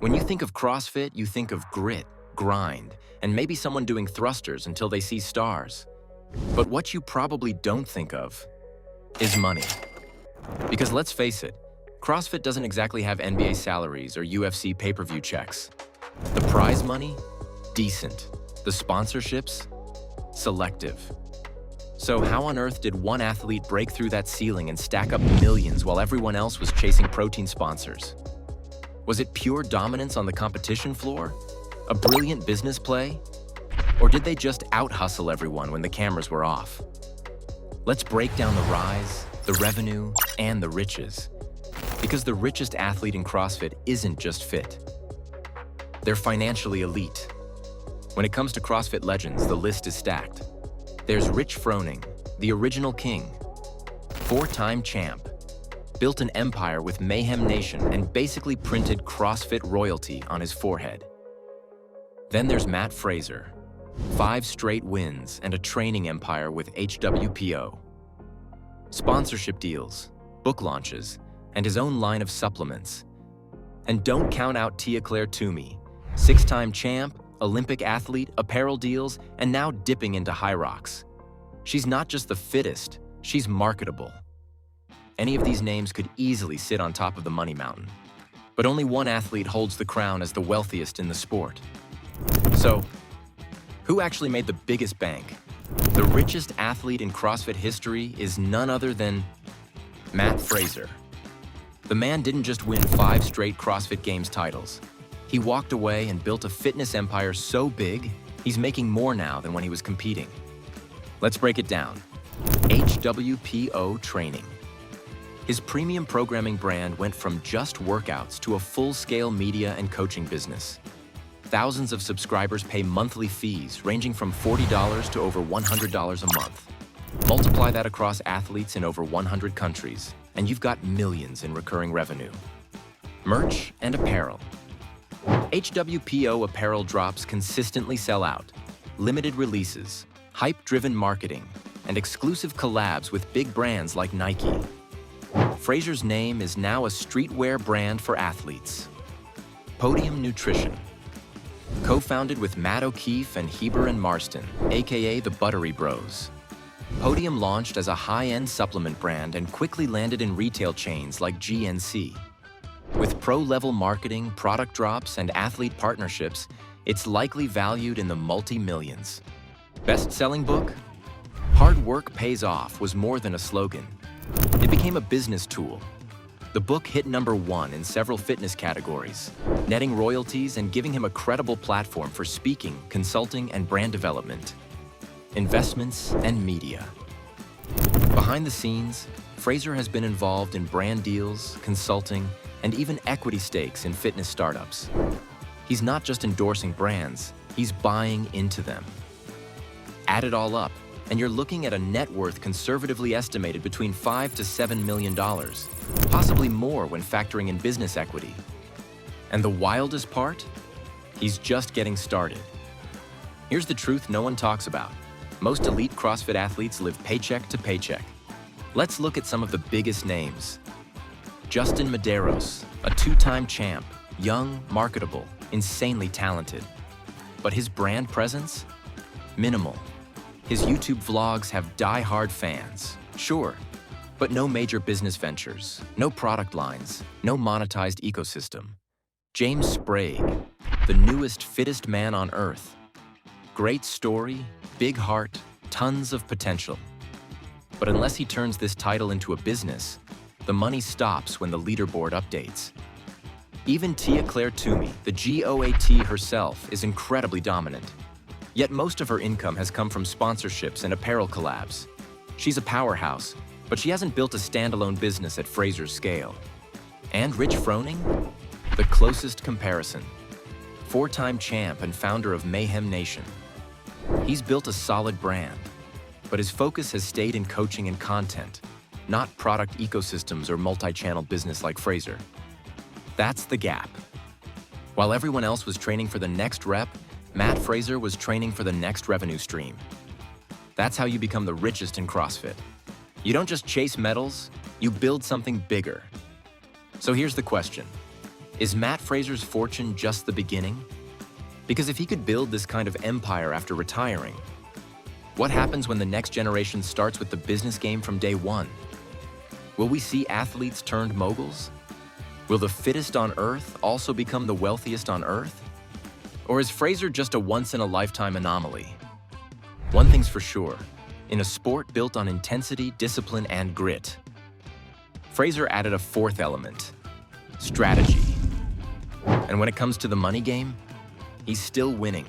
When you think of CrossFit, you think of grit, grind, and maybe someone doing thrusters until they see stars. But what you probably don't think of is money. Because let's face it, CrossFit doesn't exactly have NBA salaries or UFC pay-per-view checks. The prize money? Decent. The sponsorships? Selective. So how on earth did one athlete break through that ceiling and stack up millions while everyone else was chasing protein sponsors? Was it pure dominance on the competition floor? A brilliant business play? Or did they just out-hustle everyone when the cameras were off? Let's break down the rise, the revenue, and the riches. Because the richest athlete in CrossFit isn't just fit. They're financially elite. When it comes to CrossFit legends, the list is stacked. There's RichFroning, the original king, 4-time champ, built an empire with Mayhem Nation and basically printed CrossFit royalty on his forehead. Then there's Fraser, 5 straight wins and a training empire with HWPO. Sponsorship deals, book launches, and his own line of supplements. And don't count out Tia-Clair Toomey, 6-time champ, Olympic athlete, apparel deals, and now dipping into high rocks. She's not just the fittest, she's marketable. Any of these names could easily sit on top of the money mountain. But only one athlete holds the crown as the wealthiest in the sport. So, who actually made the biggest bank? The richest athlete in CrossFit history is none other than Fraser. The man didn't just win 5 straight CrossFit Games titles. He walked away and built a fitness empire so big, he's making more now than when he was competing. Let's break it down. HWPO Training. His premium programming brand went from just workouts to a full-scale media and coaching business. Thousands of subscribers pay monthly fees ranging from $40 to over $100 a month. Multiply that across athletes in over 100 countries, and you've got millions in recurring revenue. Merch and apparel. HWPO apparel drops consistently sell out. Limited releases, hype-driven marketing, and exclusive collabs with big brands like Nike. Fraser's name is now a streetwear brand for athletes. Podium Nutrition. Co-founded with Matt O'Keefe and Heber and Marston, aka the Buttery Bros. Podium launched as a high-end supplement brand and quickly landed in retail chains like GNC. With pro-level marketing, product drops, and athlete partnerships, it's likely valued in the multi-millions. Best-selling book? Hard work pays off was more than a slogan. It became a business tool. The book hit #1 in several fitness categories, netting royalties and giving him a credible platform for speaking, consulting, and brand development. Investments and media. Behind the scenes, Fraser has been involved in brand deals, consulting, and even equity stakes in fitness startups. He's not just endorsing brands, he's buying into them. Add it all up, and you're looking at a net worth conservatively estimated between $5 to $7 million, possibly more when factoring in business equity. And the wildest part? He's just getting started. Here's the truth no one talks about. Most elite CrossFit athletes live paycheck to paycheck. Let's look at some of the biggest names. Justin Medeiros, a 2-time champ, young, marketable, insanely talented. But his brand presence? Minimal. His YouTube vlogs have die-hard fans, sure, but no major business ventures, no product lines, no monetized ecosystem. James Sprague, the newest, fittest man on earth. Great story, big heart, tons of potential. But unless he turns this title into a business, the money stops when the leaderboard updates. Even Tia-Clair Toomey, the GOAT herself, is incredibly dominant. Yet most of her income has come from sponsorships and apparel collabs. She's a powerhouse, but she hasn't built a standalone business at Fraser's scale. And RichFroning? The closest comparison. 4-time champ and founder of Mayhem Nation. He's built a solid brand, but his focus has stayed in coaching and content, not product ecosystems or multi-channel business like Fraser. That's the gap. While everyone else was training for the next rep, Fraser was training for the next revenue stream. That's how you become the richest in CrossFit. You don't just chase medals, you build something bigger. So here's the question. Is Matt Fraser's fortune just the beginning? Because if he could build this kind of empire after retiring, what happens when the next generation starts with the business game from day one? Will we see athletes turned moguls? Will the fittest on Earth also become the wealthiest on Earth? Or is Fraser just a once-in-a-lifetime anomaly? One thing's for sure, in a sport built on intensity, discipline, and grit, Fraser added a fourth element: strategy. And when it comes to the money game, he's still winning.